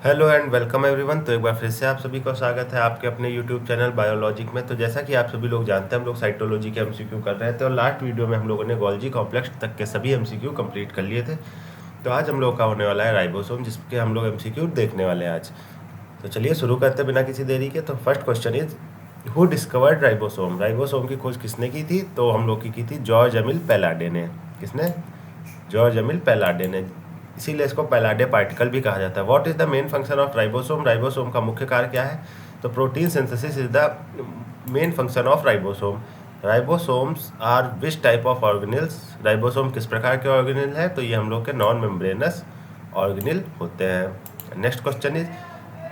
Hello and welcome everyone. तो एक बार फिर से आप सभी को स्वागत है आपके अपने यूट्यूब चैनल बायोलॉजिक में। तो जैसा कि आप सभी लोग जानते हैं, हम लोग साइटोलॉजी के एमसीक्यू कर रहे थे और लास्ट वीडियो में हम लोगों ने गोल्जी कॉम्प्लेक्स तक के सभी एमसीक्यू कंप्लीट कर लिए थे। तो आज हम लोग का होने वाला है राइबोसोम, जिसके हम लोग एमसीक्यू देखने वाले हैं आज। तो चलिए शुरू करते बिना किसी देरी के। तो first question is, who discovered ribosome? Ribosome की खोज किसने की थी? तो हम लोग की थी जॉर्ज एमिल पैलाडे ने। किसने? जॉर्ज एमिल पैलाडे ने। इसीलिए इसको पैलाडे पार्टिकल भी कहा जाता है। What is the main function of ribosome? Ribosome का मुख्य कार्य क्या है? तो protein synthesis is the main function of ribosome. Ribosomes are which type of organelles? Ribosome किस प्रकार के ऑर्गेनिल है? तो ये हम लोग के नॉन मेम्ब्रेनस ऑर्गेनिल होते हैं। Next question is,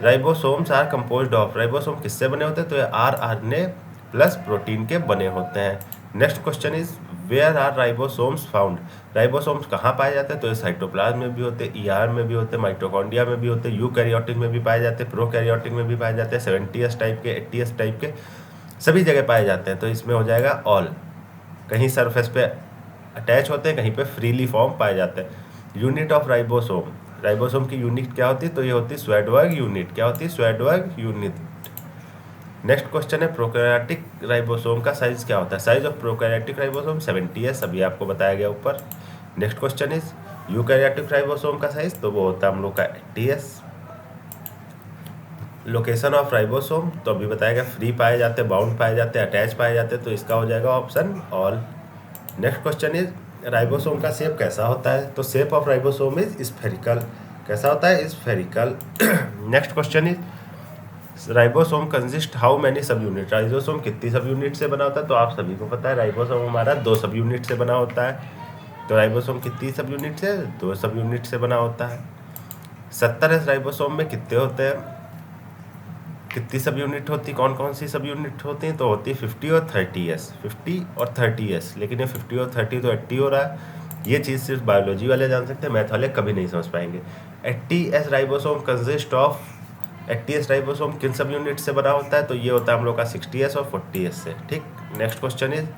ribosomes are composed of? Ribosome किससे बने होते हैं? तो ये आरएनए प्लस प्रोटीन के बने होते हैं। Next question is, where are ribosomes found? Ribosomes कहाँ पाए जाते हैं? तो ये साइटोप्लाज्म में भी होते हैं, ईआर में भी होते हैं, माइटोकॉन्ड्रिया में भी होते हैं, यूकैरियोटिक में भी पाए जाते हैं, प्रोकैरियोटिक में भी पाए जाते हैं, 70s टाइप के, 80s टाइप के, सभी जगह पाए जाते हैं। तो इसमें हो जाएगा ऑल। कहीं सरफेस पे अटैच होते हैं, कहीं पे फ्रीली फॉर्म पाए जाते हैं। Unit of ribosome? राइबोसोम की यूनिट क्या होती है? तो ये होती है स्वेडबर्ग यूनिट। क्या होती है? Svedberg unit. नेक्स्ट क्वेश्चन है, प्रोकैरियोटिक राइबोसोम का साइज क्या होता है? Size of prokaryotic ribosome 70s, अभी आपको बताया गया ऊपर। Next question is, eukaryotic ribosome का साइज? तो वो होता है हम लोग का 80s। Location of ribosome? तो अभी बताया गया, फ्री पाए जाते हैं, बाउंड पाए जाते हैं, अटैच पाए जाते हैं, तो इसका हो जाएगा option all. Next question is, ribosome का शेप कैसा होता है? तो shape of ribosome is spherical. कैसा होता है? Spherical. Next question is, ribosome consist how many सब यूनिट? राइबोसोम कितनी सब यूनिट से बना होता है? तो आप सभी को पता है, राइबोसोम हमारा 2 सब यूनिट से बना होता है। तो राइबोसोम कितनी सब यूनिट से? 2 सब यूनिट से बना होता है। 70s राइबोसोम में कितने होते हैं? कितनी सब यूनिट होती? कौन कौन सी सब यूनिट होती हैं? तो होती है 50 और 30s। 50 और 30s, लेकिन ये 50 और 30 तो 80 हो रहा है। ये चीज़ सिर्फ बायोलॉजी वाले जान सकते हैं, मैथ वाले कभी नहीं समझ पाएंगे। 80s ribosome consist of? 80s ribosome किन सब यूनिट से बना होता है? तो ये होता है हम लोग का 60s और 40s से। ठीक। नेक्स्ट क्वेश्चन इज,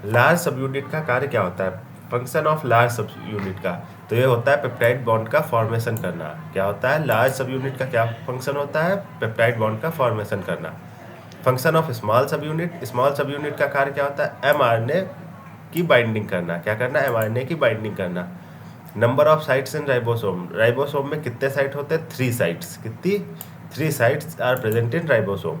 लार्ज सब यूनिट का कार्य क्या होता है? फंक्शन ऑफ लार्ज सब यूनिट का? तो ये होता है पेप्टाइड बॉन्ड का फॉर्मेशन करना। क्या होता है? लार्ज सब यूनिट का क्या फंक्शन होता है? पेप्टाइड बॉन्ड का फॉर्मेशन करना। फंक्शन ऑफ स्मॉल सब यूनिट? स्मॉल सब यूनिट का कार्य क्या होता है? एमआरएनए की बाइंडिंग करना। क्या करना? एमआरएनए की बाइंडिंग करना। Number of sites in ribosome? Ribosome में कितने साइट होते हैं? 3 साइट्स। कितनी? 3 sites are present in ribosome.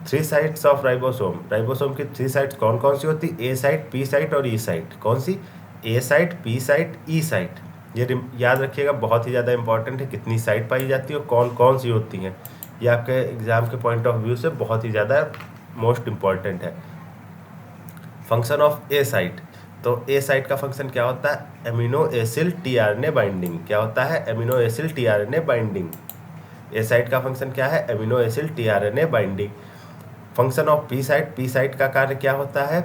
3 sites of ribosome? Ribosome की 3 साइट्स कौन कौन सी होती? ए साइट, पी साइट और ई साइट। कौन सी? ए site, P site, E site. ये याद रखिएगा, बहुत ही ज़्यादा इंपॉर्टेंट है, कितनी साइट पाई जाती है और कौन कौन सी होती हैं। ये आपके एग्जाम के पॉइंट ऑफ व्यू से बहुत ही ज़्यादा मोस्ट इम्पॉर्टेंट है। Function of A site? तो ए साइट का फंक्शन क्या होता है? Amino acyl tRNA binding. क्या होता है? Amino acyl tRNA binding. A site का फंक्शन क्या है? Amino acyl tRNA binding. Function of P site? P site का कार्य क्या होता है?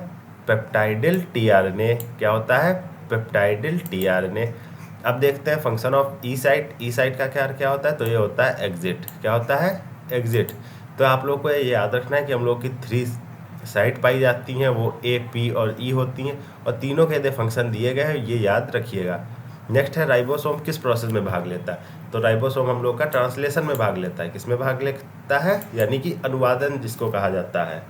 Peptidyl tRNA. क्या होता है? Peptidyl tRNA. अब देखते हैं function of E site. E site का कार्य क्या होता है? तो ये होता है एग्जिट। क्या होता है? एग्जिट। तो आप लोग को ये याद रखना है कि हम लोग की 3 साइट पाई जाती हैं, वो ए, पी और ई होती हैं, और तीनों के यदि फंक्शन दिए गए हैं, ये याद रखिएगा। नेक्स्ट है, राइबोसोम किस प्रोसेस में भाग लेता है? तो राइबोसोम हम लोग का ट्रांसलेशन में भाग लेता है। किस में भाग लेता है? यानी कि अनुवादन जिसको कहा जाता है।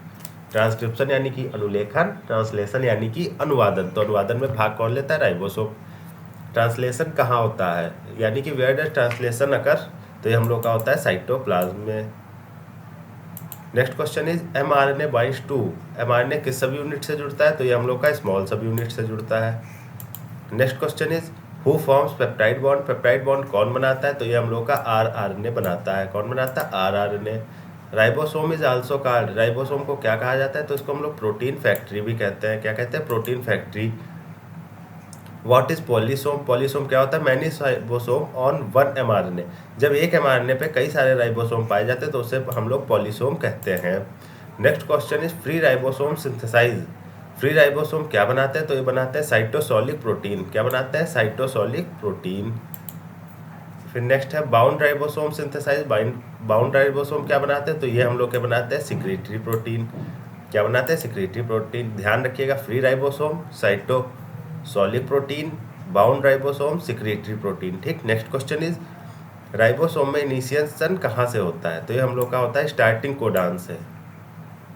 ट्रांसक्रिप्शन यानी कि अनुलेखन, ट्रांसलेशन यानी कि अनुवादन। तो अनुवादन में भाग कौन लेता है? राइबोसोम। ट्रांसलेशन कहाँ होता है? यानी कि वेयर डज ट्रांसलेशन अकर? तो ये हम लोग का होता है साइटोप्लाज्म में। Next question is, mRNA binds to? MRNA किस सब यूनिट से जुड़ता है? तो ये हम लोग का स्मॉल सब यूनिट से जुड़ता है। Next question is, who forms peptide bond? Peptide bond कौन बनाता है? तो ये हम लोग का आरआरएनए बनाता है। कौन बनाता है? RRNA. Ribosome is also called? Ribosome को क्या कहा जाता है? तो इसको हम लोग प्रोटीन फैक्ट्री भी कहते हैं। क्या कहते हैं? Protein factory. What is polysome? Polysome क्या होता है? Many ribosome on 1 mRNA. जब एक एमआरएनए पे कई सारे राइबोसोम पाए जाते हैं तो उसे हम लोग पॉलीसोम कहते हैं। Next question is, free ribosome synthesise? Free ribosome क्या बनाते हैं? तो ये बनाते हैं साइटोसोलिक प्रोटीन। क्या बनाते हैं? Cytosolic protein. फिर नेक्स्ट है, bound ribosome synthesise? Bound ribosome क्या बनाते हैं? तो ये हम लोग क्या बनाते हैं? Secretory protein. क्या बनाते हैं? Secretory protein. ध्यान रखिएगा, free ribosome, cytosolic protein, bound ribosome, secretory protein. ठीक। नेक्स्ट क्वेश्चन इज, राइबोसोम में इनिशिएशन कहाँ से होता है? तो ये हम लोग का होता है स्टार्टिंग कोडॉन से।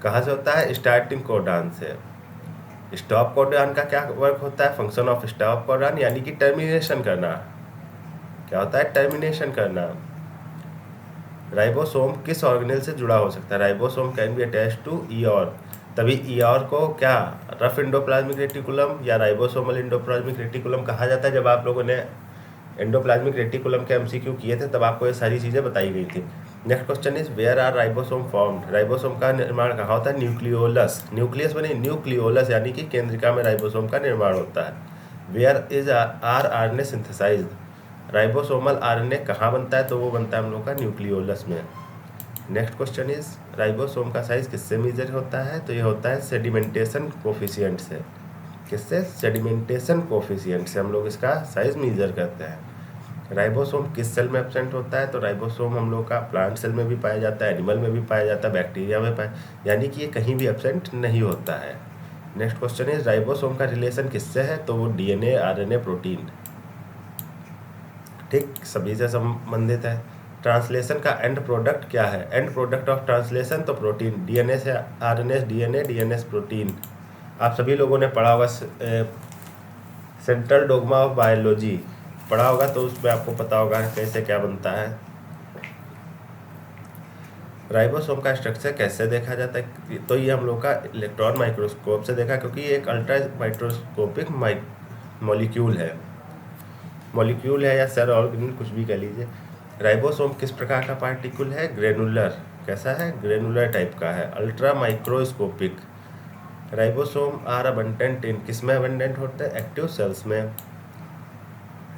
कहाँ से होता है? स्टार्टिंग कोडॉन से। स्टॉप कोडॉन का क्या वर्क होता है? फंक्शन ऑफ स्टॉप कोडॉन, यानी कि टर्मिनेशन करना। क्या होता है? टर्मिनेशन करना। राइबोसोम किस ऑर्गेनेल से जुड़ा हो सकता है? Ribosome can be attach to ER. तभी ईओर को क्या रफ एंडोप्लाज्मिक रेटिकुलम या राइबोसोमल एंडोप्लाज्मिक रेटिकुलम कहा जाता है। जब आप लोगों ने एंडोप्लाज्मिक रेटिकुलम के एमसीक्यू किए थे तब आपको ये सारी चीज़ें बताई गई थी। Next question is where are ribosome formed? Ribosome का निर्माण कहाँ होता है? न्यूक्लियोलस। न्यूक्लियस बने न्यूक्लियोलस, यानी कि केंद्रिका में राइबोसोम का निर्माण होता है। Where is rRNA synthesised? Ribosomal RNA कहाँ बनता है? तो वो बनता है हम लोग का न्यूक्लियोलस में। नेक्स्ट क्वेश्चन इज राइबोसोम का साइज किससे मेजर होता है? तो ये होता है सेडिमेंटेशन कोफिशिएंट से। किससे? सेडिमेंटेशन कोफिशिएंट से हम लोग इसका साइज मेजर करते हैं। राइबोसोम किस सेल में एब्सेंट होता है? तो राइबोसोम हम लोग का प्लांट सेल में भी पाया जाता है, एनिमल में भी पाया जाता है, बैक्टीरिया में पाया, यानी कि ये कहीं भी एब्सेंट नहीं होता है। नेक्स्ट क्वेश्चन इज राइबोसोम का रिलेशन किससे है? तो वो डीएनए, आरएनए, प्रोटीन, ठीक, सभी से संबंधित है। ट्रांसलेशन का एंड प्रोडक्ट क्या है? एंड प्रोडक्ट ऑफ ट्रांसलेशन तो प्रोटीन। डीएनए से आरएनए, डीएनए, डीएनए से प्रोटीन। आप सभी लोगों ने पढ़ा होगा सेंट्रल डोग्मा ऑफ बायोलॉजी पढ़ा होगा, तो उसमें आपको पता होगा कैसे क्या बनता है। राइबोसोम का स्ट्रक्चर कैसे देखा जाता है? तो ये हम लोग का इलेक्ट्रॉन माइक्रोस्कोप से देखा, क्योंकि ये एक अल्ट्रा माइक्रोस्कोपिक मॉलिक्यूल है या सेल ऑर्गेनेल, कुछ भी कह लीजिए। राइबोसोम किस प्रकार का पार्टिकल है? ग्रेनुलर। कैसा है? ग्रेनुलर टाइप का है, ultra microscopic. Ribosome are abundant in, किस में अबंडेंट होते हैं? एक्टिव सेल्स में।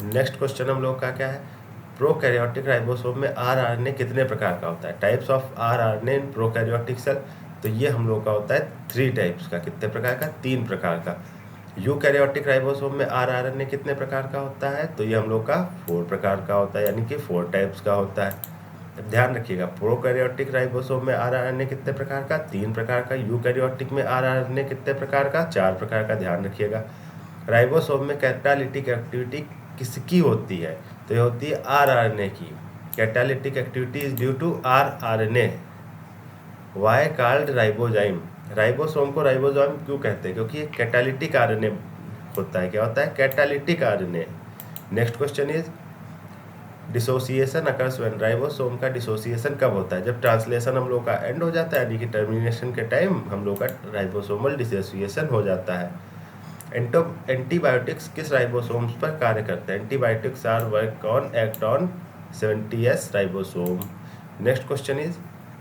नेक्स्ट क्वेश्चन हम लोग का क्या है? प्रोकैरियोटिक राइबोसोम में आरआरएनए कितने प्रकार का होता है? Types of rRNA in prokaryotic cell. तो ये हम लोग का होता है 3 टाइप्स का। कितने प्रकार का? 3 प्रकार का। यूकैरियोटिक राइबोसोम में आरआरएनए कितने प्रकार का होता है? तो ये हम लोग का 4 प्रकार का होता है, यानी कि 4 टाइप्स का होता है। ध्यान रखिएगा, प्रोकैरियोटिक राइबोसोम में आरआरएनए कितने प्रकार का? 3 प्रकार का। यूकैरियोटिक में आरआरएनए कितने प्रकार का? 4 प्रकार का। ध्यान रखिएगा। राइबोसोम में कैटालिटिक एक्टिविटी किसकी होती है? तो ये होती है आरआरएनए की। Catalytic activity is due to rRNA. Why called ribozyme? Ribosome को राइबोसोम क्यों कहते हैं? क्योंकि ये कैटालिटिक आरएनए होता है। क्या होता है? Catalytic RNA. Next question is dissociation occurs when? Ribosome का डिसोसिएशन कब होता है? जब ट्रांसलेशन हम लोग का एंड हो जाता है, यानी कि टर्मिनेशन के टाइम हम लोग का राइबोसोमल डिसोसिएशन हो जाता है। एंटीबायोटिक्स किस राइबोसोम्स पर कार्य करते हैं? Antibiotics are work on act on 70S ribosome. Next question is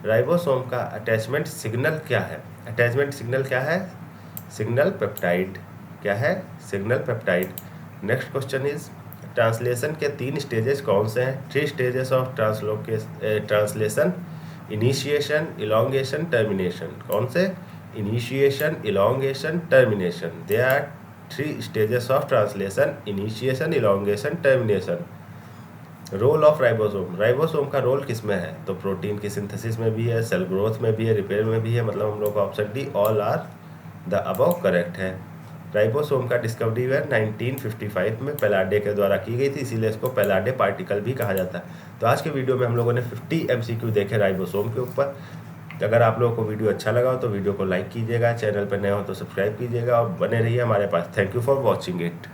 ribosome का अटैचमेंट सिग्नल क्या है? अटैचमेंट सिग्नल क्या है? Signal peptide. क्या है? Signal peptide. Next question is translation के 3 स्टेजेस कौन से हैं? 3 stages of translation, initiation, elongation, termination. कौन से? Initiation, elongation, termination. They are 3 stages of translation, initiation, elongation, termination. Role of ribosome? Ribosome का रोल किस में है? तो प्रोटीन की सिंथेसिस में भी है, सेल ग्रोथ में भी है, रिपेयर में भी है। मतलब हम लोग का option D all are the above correct है। राइबोसोम का डिस्कवरी ईयर 1955 में पेलाडे के द्वारा की गई थी, इसीलिए इसको पेलाडे पार्टिकल भी कहा जाता है। तो आज के वीडियो में हम लोगों ने 50 MCQ देखे राइबोसोम के ऊपर। अगर आप लोगों को वीडियो अच्छा लगा हो तो वीडियो को लाइक कीजिएगा, चैनल पर नए हो तो सब्सक्राइब कीजिएगा और बने रहिए हमारे पास। Thank you for watching it.